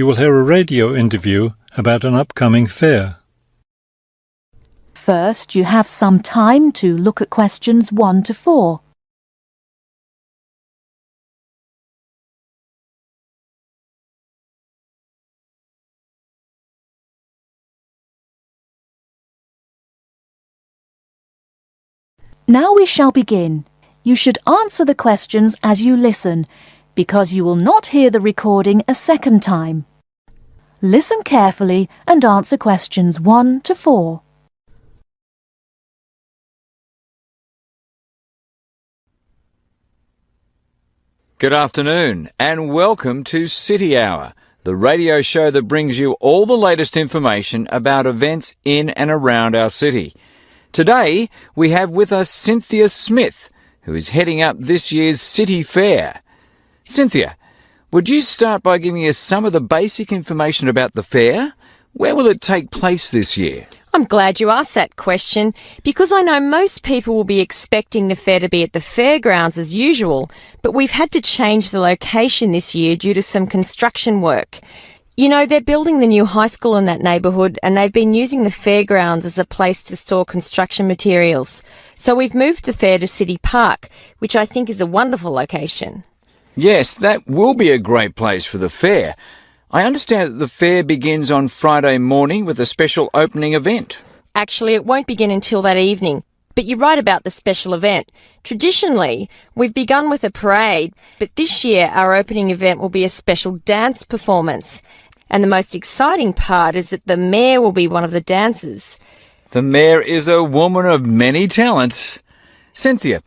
will hear a radio interview about an upcoming fair. First, you have some time to look at questions 1 to 4. Now we shall begin. You should answer the questions as you listen, because you will not hear the recording a second time. Listen carefully and answer questions 1 to 4. Good afternoon and welcome to City Hour, the radio show that brings you all the latest information about events in and around our city. Today we have with us Cynthia Smith, who is heading up this year's City Fair. Cynthia, would you start by giving us some of the basic information about the fair? Where will it take place this year? I'm glad you asked that question because I know most people will be expecting the fair to be at the fairgrounds as usual, but we've had to change the location this year due to some construction work. You know, they're building the new high school in that neighbourhood and they've been using the fairgrounds as a place to store construction materials. So we've moved the fair to City Park, which I think is a wonderful location. Yes, that will be a great place for the fair. I understand that the fair begins on Friday morning with a special opening event. Actually, it won't begin until that evening, but you're right about the special event. Traditionally, we've begun with a parade, but this year our opening event will be a special dance performance. And the most exciting part is that the mayor will be one of the dancers. The mayor is a woman of many talents. Cynthia,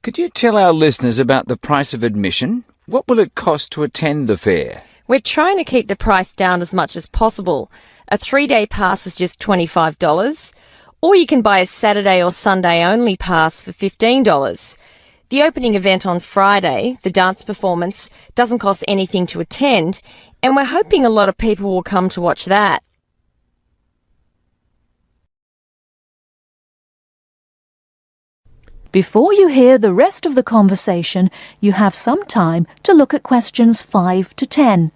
could you tell our listeners about the price of admission? What will it cost to attend the fair? We're trying to keep the price down as much as possible. A 3-day pass is just $25, or you can buy a Saturday or Sunday only pass for $15. The opening event on Friday, the dance performance, doesn't cost anything to attend, and we're hoping a lot of people will come to watch that. Before you hear the rest of the conversation, you have some time to look at questions 5 to 10.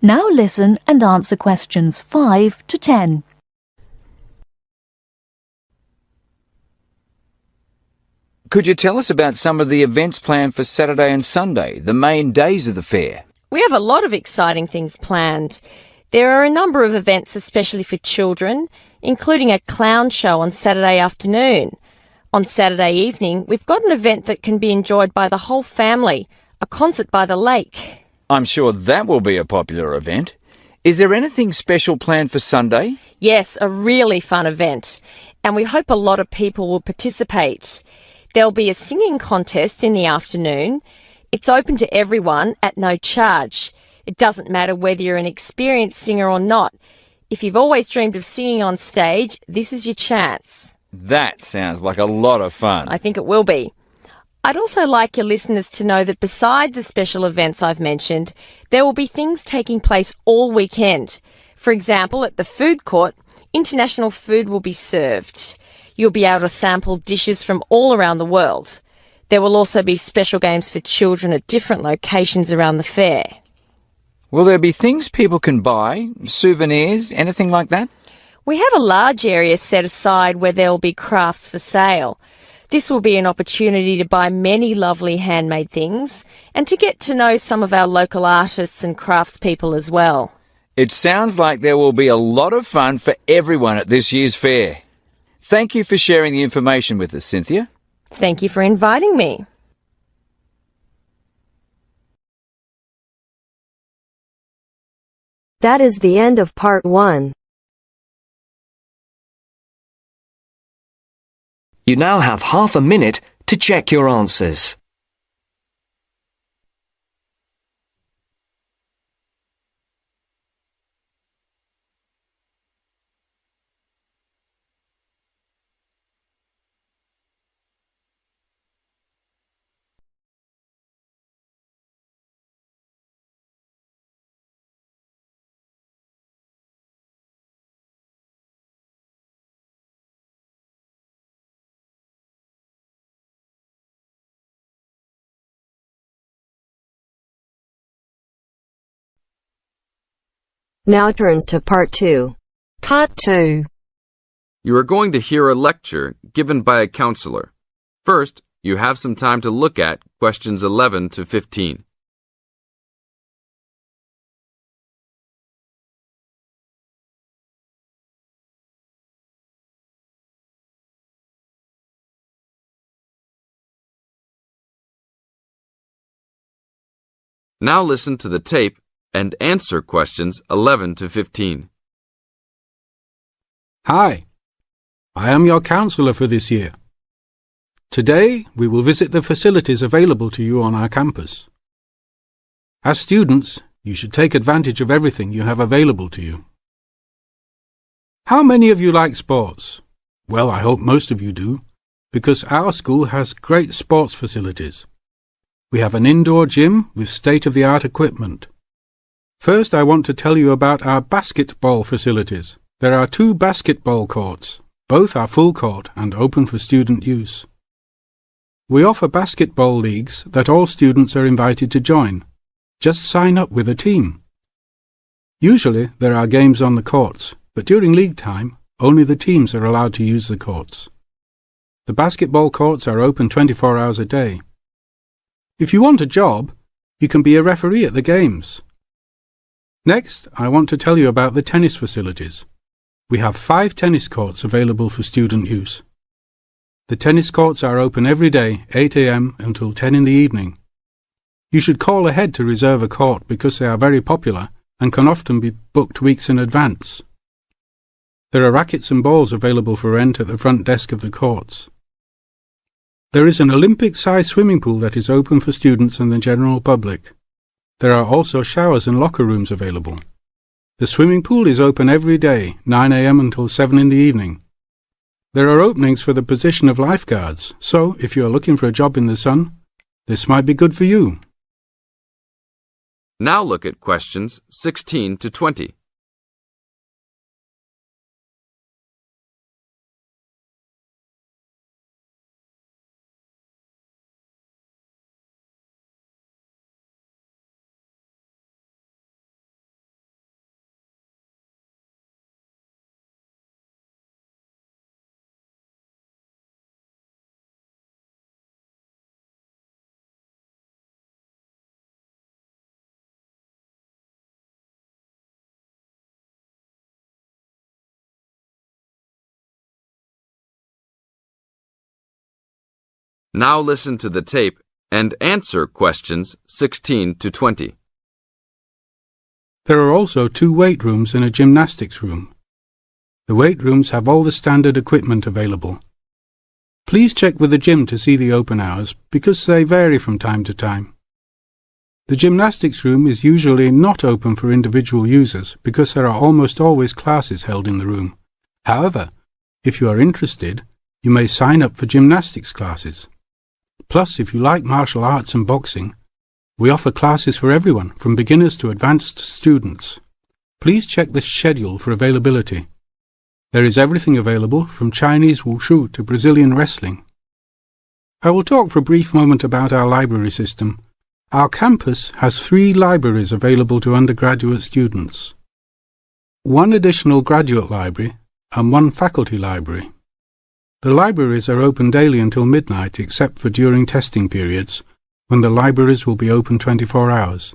Now listen and answer questions 5 to 10. Could you tell us about some of the events planned for Saturday and Sunday, the main days of the fair? We have a lot of exciting things planned. There are a number of events especially for children, including a clown show on Saturday afternoon. On Saturday evening, we've got an event that can be enjoyed by the whole family, a concert by the lake. I'm sure that will be a popular event. Is there anything special planned for Sunday? Yes, a really fun event, and we hope a lot of people will participate. There'll be a singing contest in the afternoon. It's open to everyone at no charge. It doesn't matter whether you're an experienced singer or not. If you've always dreamed of singing on stage, this is your chance. That sounds like a lot of fun. I think it will be. I'd also like your listeners to know that besides the special events I've mentioned, there will be things taking place all weekend. For example, at the food court, international food will be served. You'll be able to sample dishes from all around the world. There will also be special games for children at different locations around the fair. Will there be things people can buy, souvenirs, anything like that? We have a large area set aside where there will be crafts for sale. This will be an opportunity to buy many lovely handmade things and to get to know some of our local artists and craftspeople as well. It sounds like there will be a lot of fun for everyone at this year's fair. Thank you for sharing the information with us, Cynthia. Thank you for inviting me. That is the end of part 1. You now have half a minute to check your answers. Now turns to Part 2. Part 2. You are going to hear a lecture given by a counselor. First, you have some time to look at questions 11 to 15. Now listen to the tape and answer questions 11 to 15. Hi, I am your counsellor for this year. Today, we will visit the facilities available to you on our campus. As students, you should take advantage of everything you have available to you. How many of you like sports? Well, I hope most of you do, because our school has great sports facilities. We have an indoor gym with state-of-the-art equipment. First, I want to tell you about our basketball facilities. There are 2 basketball courts. Both are full court and open for student use. We offer basketball leagues that all students are invited to join. Just sign up with a team. Usually, there are games on the courts, but during league time, only the teams are allowed to use the courts. The basketball courts are open 24 hours a day. If you want a job, you can be a referee at the games. Next, I want to tell you about the tennis facilities. We have 5 tennis courts available for student use. The tennis courts are open every day, 8 a.m. until 10 in the evening. You should call ahead to reserve a court because they are very popular and can often be booked weeks in advance. There are rackets and balls available for rent at the front desk of the courts. There is an Olympic-sized swimming pool that is open for students and the general public. There are also showers and locker rooms available. The swimming pool is open every day, 9 a.m. until 7 in the evening. There are openings for the position of lifeguards, so if you are looking for a job in the sun, this might be good for you. Now look at questions 16 to 20. Now listen to the tape and answer questions 16 to 20. There are also 2 weight rooms and a gymnastics room. The weight rooms have all the standard equipment available. Please check with the gym to see the open hours because they vary from time to time. The gymnastics room is usually not open for individual users because there are almost always classes held in the room. However, if you are interested, you may sign up for gymnastics classes. Plus, if you like martial arts and boxing, we offer classes for everyone, from beginners to advanced students. Please check the schedule for availability. There is everything available, from Chinese wushu to Brazilian wrestling. I will talk for a brief moment about our library system. Our campus has 3 libraries available to undergraduate students, 1 additional graduate library and 1 faculty library. The libraries are open daily until midnight except for during testing periods, when the libraries will be open 24 hours.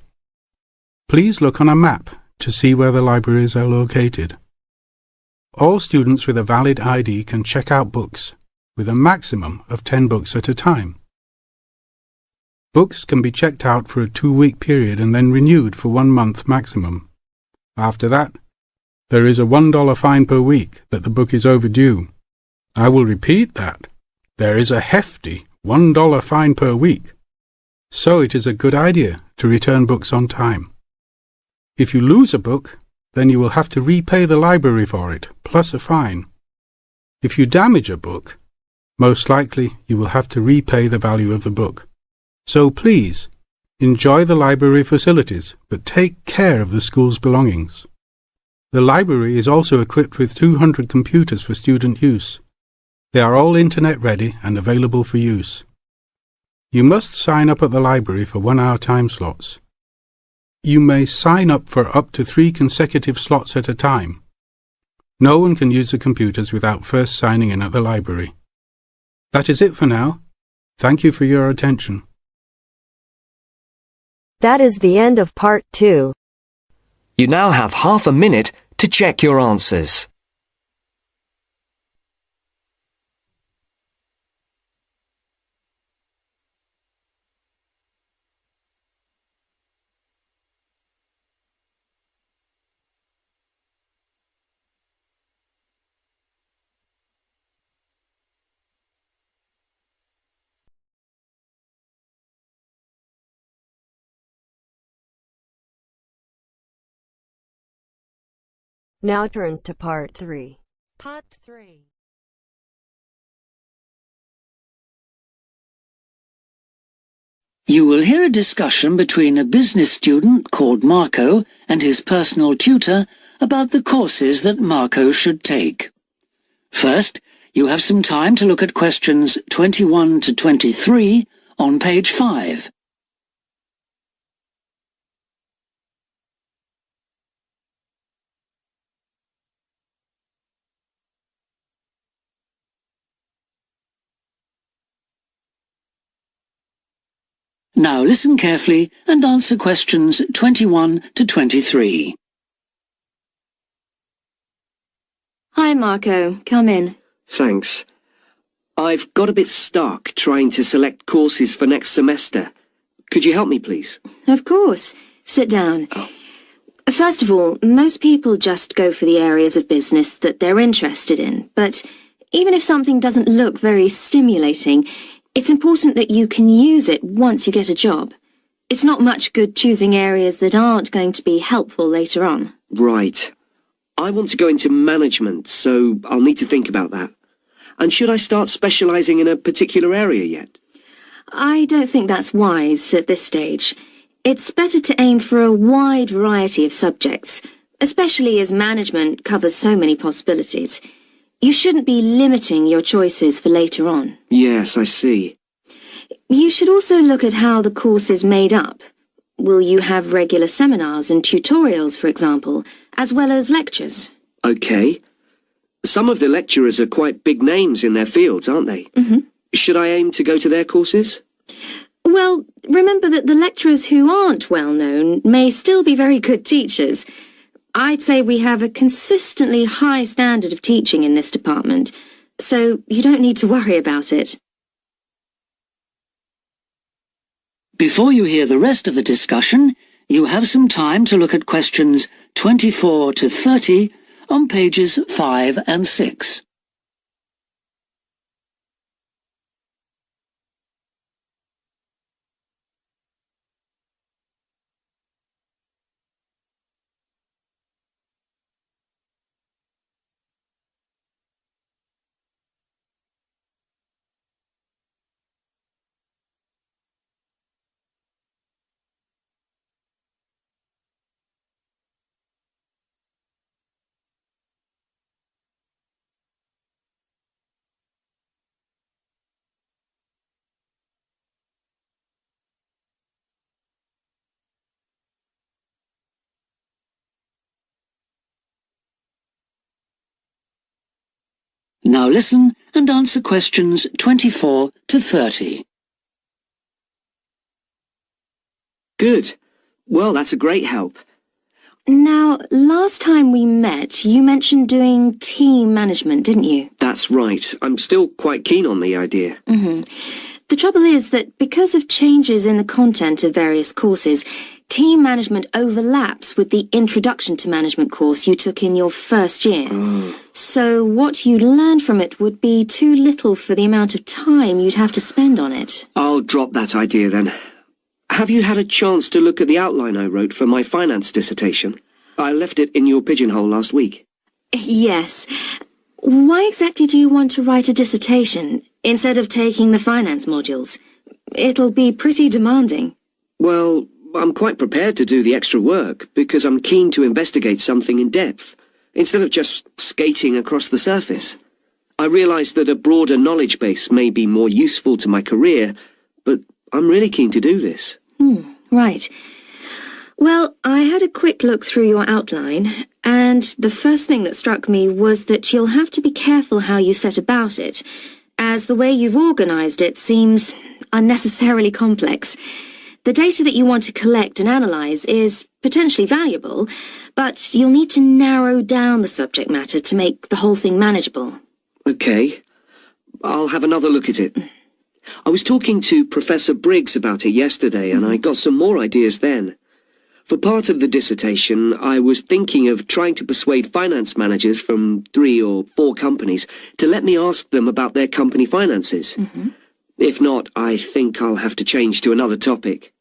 Please look on a map to see where the libraries are located. All students with a valid ID can check out books, with a maximum of 10 books at a time. Books can be checked out for a 2-week period and then renewed for 1 month maximum. After that, there is a $1 fine per week that the book is overdue. I will repeat that. There is a hefty $1 fine per week. So it is a good idea to return books on time. If you lose a book, then you will have to repay the library for it, plus a fine. If you damage a book, most likely you will have to repay the value of the book. So please, enjoy the library facilities, but take care of the school's belongings. The library is also equipped with 200 computers for student use. They are all internet ready and available for use. You must sign up at the library for 1-hour time slots. You may sign up for up to 3 consecutive slots at a time. No one can use the computers without first signing in at the library. That is it for now. Thank you for your attention. That is the end of part 2. You now have half a minute to check your answers. Now turns to part 3. Part 3. You will hear a discussion between a business student called Marco and his personal tutor about the courses that Marco should take. First, you have some time to look at questions 21 to 23 on page 5. Now listen carefully and answer questions 21 to 23. Hi, Marco. Come in. Thanks. I've got a bit stuck trying to select courses for next semester. Could you help me, please? Of course. Sit down. First of all, most people just go for the areas of business that they're interested in, but even if something doesn't look very stimulating, it's important that you can use it once you get a job. It's not much good choosing areas that aren't going to be helpful later on. Right. I want to go into management, so I'll need to think about that. And should I start specialising in a particular area yet? I don't think that's wise at this stage. It's better to aim for a wide variety of subjects, especially as management covers so many possibilities. You shouldn't be limiting your choices for later on. Yes, I see. You should also look at how the course is made up. Will you have regular seminars and tutorials, for example, as well as lectures? OK. Some of the lecturers are quite big names in their fields, aren't they? Mm-hmm. Should I aim to go to their courses? Well, remember that the lecturers who aren't well known may still be very good teachers. I'd say we have a consistently high standard of teaching in this department, so you don't need to worry about it. Before you hear the rest of the discussion, you have some time to look at questions 24 to 30 on pages 5 and 6. Now listen and answer questions 24 to 30. Good. Well, that's a great help. Now, last time we met, you mentioned doing team management, didn't you? That's right. I'm still quite keen on the idea. Mm-hmm. The trouble is that because of changes in the content of various courses, team management overlaps with the Introduction to Management course you took in your first year. So what you learned from it would be too little for the amount of time you'd have to spend on it. I'll drop that idea then. Have you had a chance to look at the outline I wrote for my finance dissertation? I left it in your pigeonhole last week. Yes. Why exactly do you want to write a dissertation instead of taking the finance modules? It'll be pretty demanding. Well, I'm quite prepared to do the extra work because I'm keen to investigate something in depth, instead of just skating across the surface. I realise that a broader knowledge base may be more useful to my career, but I'm really keen to do this. Right. Well, I had a quick look through your outline, and the first thing that struck me was that you'll have to be careful how you set about it, as the way you've organised it seems unnecessarily complex. The data that you want to collect and analyse is potentially valuable, but you'll need to narrow down the subject matter to make the whole thing manageable. Okay, I'll have another look at it. I was talking to Professor Briggs about it yesterday, and I got some more ideas then. For part of the dissertation, I was thinking of trying to persuade finance managers from 3 or 4 companies to let me ask them about their company finances. If not, I think I'll have to change to another topic.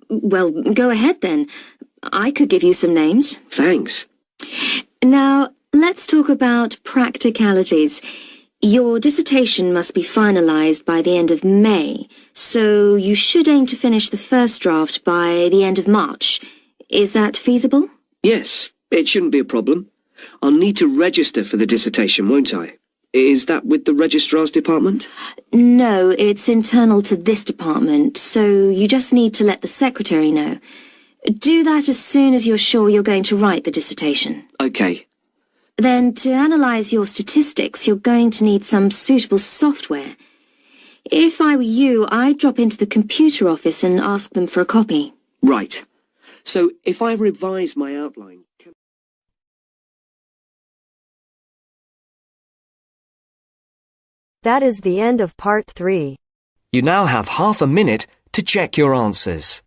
Well, go ahead then. I could give you some names. Thanks. Now, let's talk about practicalities. Your dissertation must be finalised by the end of May, so you should aim to finish the first draft by the end of March. Is that feasible? Yes, it shouldn't be a problem. I'll need to register for the dissertation, won't I? Is that with the registrar's department? No, it's internal to this department, so you just need to let the secretary know. Do that as soon as you're sure you're going to write the dissertation. Okay. Then, to analyse your statistics, you're going to need some suitable software. If I were you, I'd drop into the computer office and ask them for a copy. Right. So, if I revise my outline... That is the end of part 3. You now have half a minute to check your answers.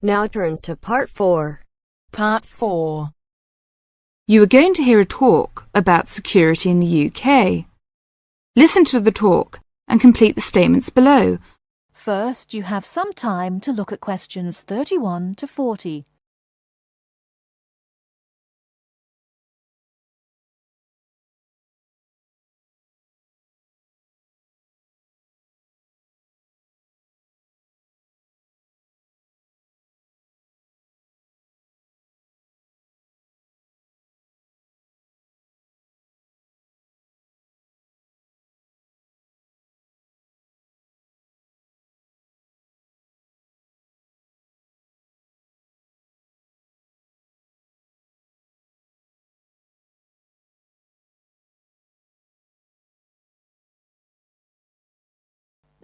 Now turns to part 4. Part 4. You are going to hear a talk about security in the UK. Listen to the talk and complete the statements below. First, you have some time to look at questions 31 to 40.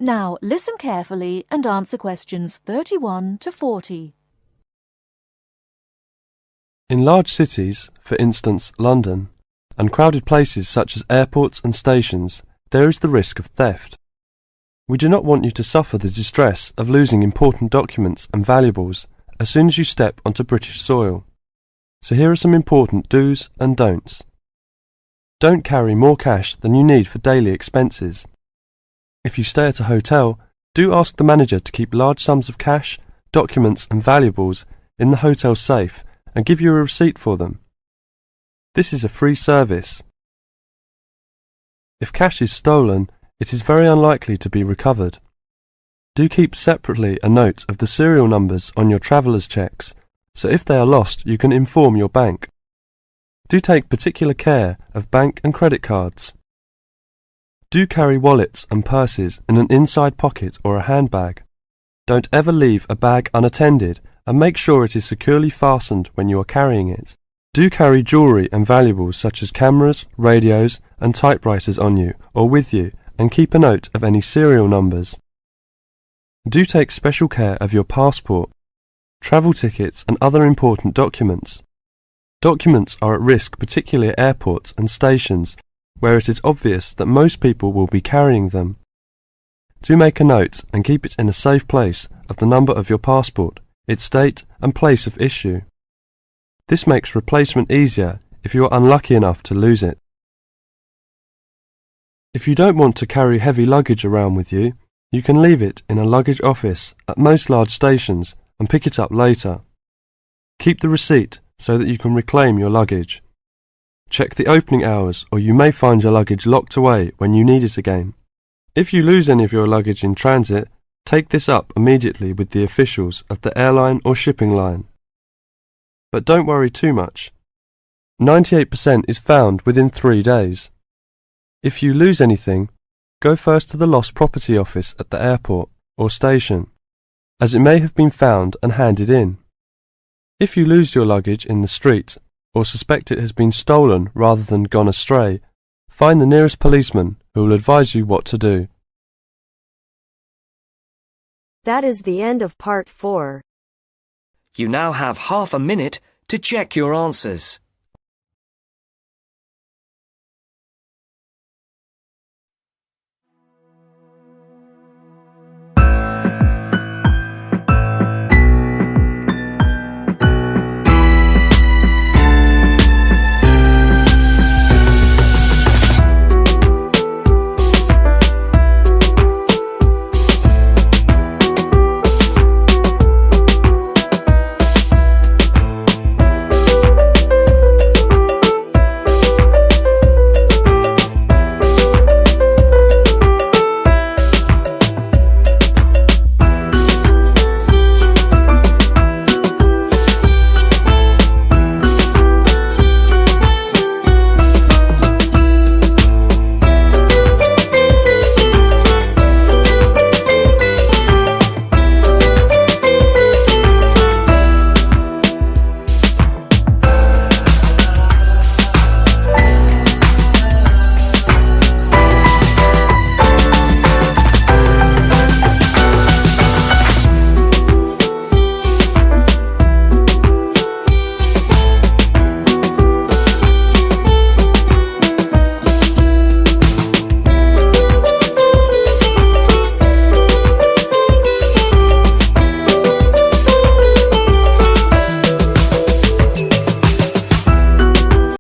Now, listen carefully and answer questions 31 to 40. In large cities, for instance London, and crowded places such as airports and stations, there is the risk of theft. We do not want you to suffer the distress of losing important documents and valuables as soon as you step onto British soil. So here are some important do's and don'ts. Don't carry more cash than you need for daily expenses. If you stay at a hotel, do ask the manager to keep large sums of cash, documents and valuables in the hotel safe and give you a receipt for them. This is a free service. If cash is stolen, it is very unlikely to be recovered. Do keep separately a note of the serial numbers on your traveller's checks, so if they are lost you can inform your bank. Do take particular care of bank and credit cards. Do carry wallets and purses in an inside pocket or a handbag. Don't ever leave a bag unattended and make sure it is securely fastened when you are carrying it. Do carry jewellery and valuables such as cameras, radios and typewriters on you or with you and keep a note of any serial numbers. Do take special care of your passport, travel tickets and other important documents. Documents are at risk particularly at airports and stations where it is obvious that most people will be carrying them. Do make a note and keep it in a safe place of the number of your passport, its date and place of issue. This makes replacement easier if you are unlucky enough to lose it. If you don't want to carry heavy luggage around with you, you can leave it in a luggage office at most large stations and pick it up later. Keep the receipt so that you can reclaim your luggage. Check the opening hours, or you may find your luggage locked away when you need it again. If you lose any of your luggage in transit, take this up immediately with the officials of the airline or shipping line. But don't worry too much. 98% is found within 3 days. If you lose anything, go first to the lost property office at the airport or station, as it may have been found and handed in. If you lose your luggage in the street, or suspect it has been stolen rather than gone astray, find the nearest policeman who will advise you what to do. That is the end of part 4. You now have half a minute to check your answers.